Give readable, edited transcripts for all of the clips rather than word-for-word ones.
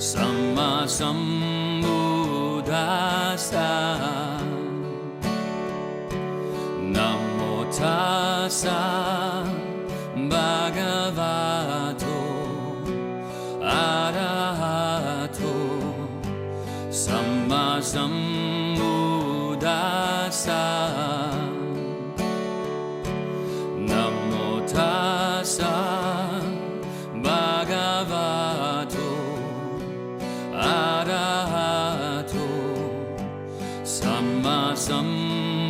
Samma Sambuddhassa. Namo tassa bhagavato arahato samma sambuddhassa. Namo tassa bhagavato arahato samma sambuddhassa.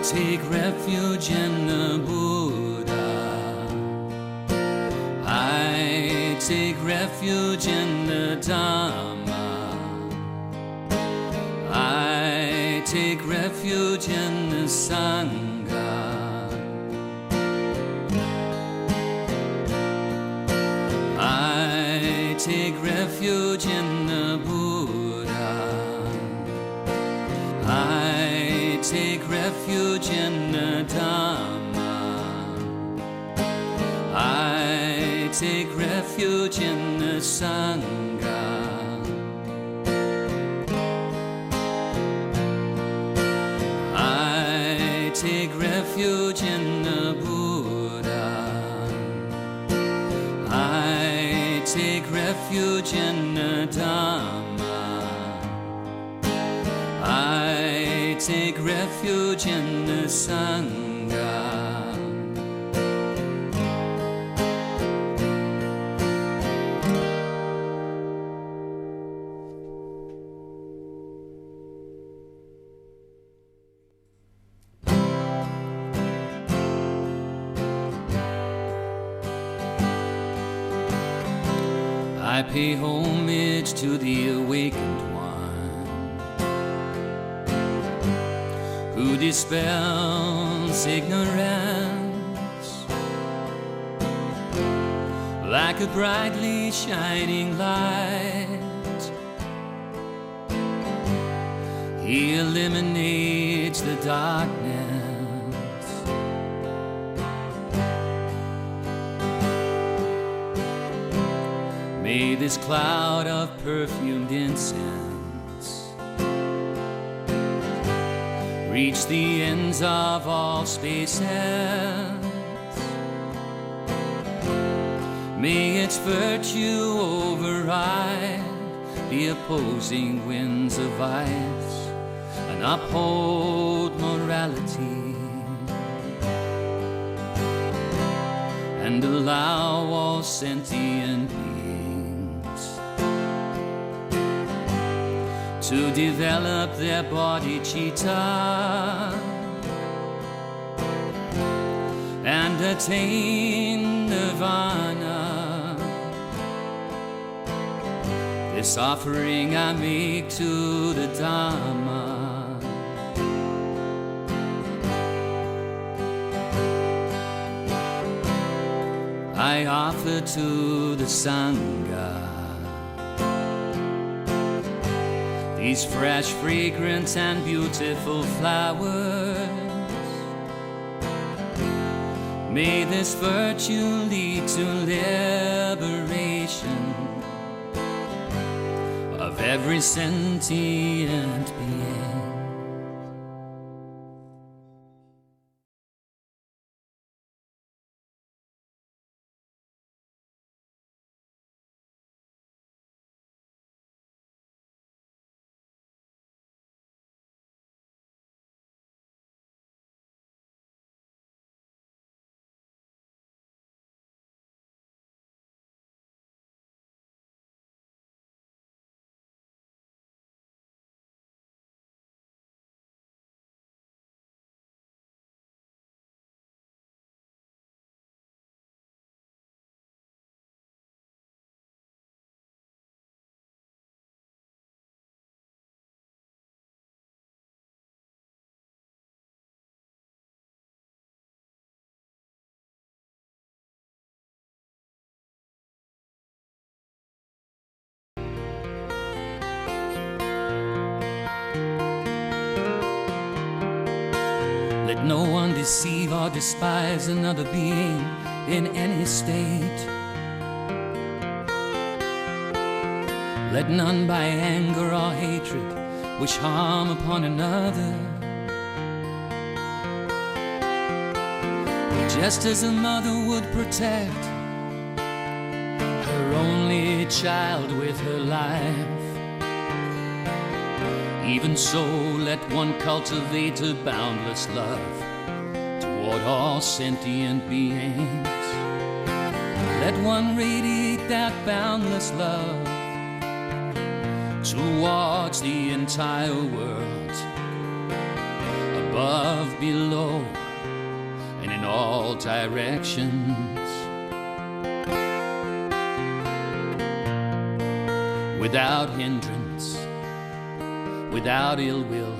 Take refuge in the Buddha. I take refuge in the Dhamma. I take refuge in the Sangha. I take refuge in the Buddha. I take refuge in the Dhamma. I take refuge in the Sangha. I take refuge in the Buddha. I take refuge in the Dhamma. I take refuge in the Sangha. I pay homage to the awakened one, who dispels ignorance like a brightly shining light. He eliminates the darkness. May this cloud of perfumed incense reach the ends of all spaces. May its virtue override the opposing winds of vice and uphold morality, and allow all sentient beings to develop their bodhicitta and attain nirvana. This offering I make to the Dhamma. I offer to the Sangha these fresh, fragrant, and beautiful flowers. May this virtue lead to liberation of every sentient being. deceive or despise another being in any state. Let none by anger or hatred wish harm upon another. Just as a mother would protect her only child with her life, even so let one cultivate a boundless love toward all sentient beings. Let one radiate that boundless love towards the entire world, above, below, and in all directions. Without hindrance, without ill will,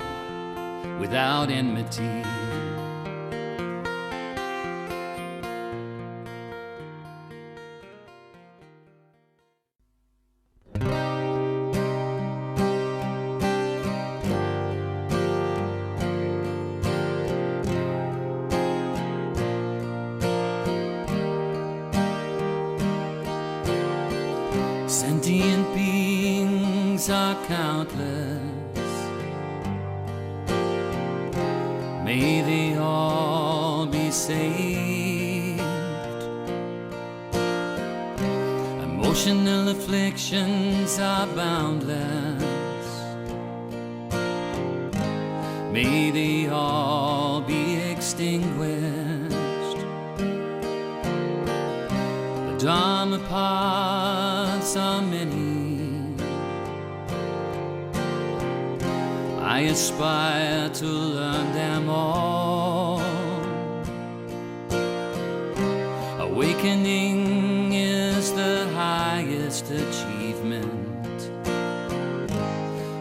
without enmity. Sentient beings are countless. May they all be saved. Emotional afflictions are boundless. May they all be extinguished. The Dharma paths are many. I aspire to learn them all. Awakening is the highest achievement.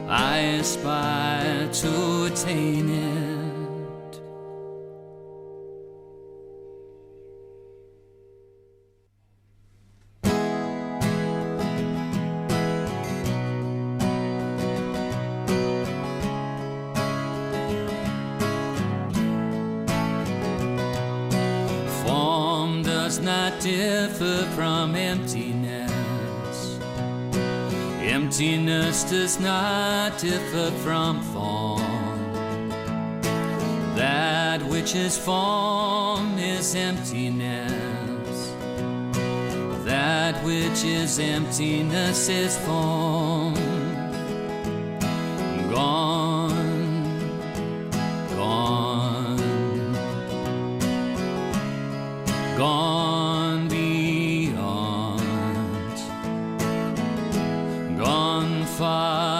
I aspire to attain it. Form does not differ from emptiness. Emptiness does not differ from form. That which is form is emptiness. That which is emptiness is form. Gone, gone, gone beyond, gone far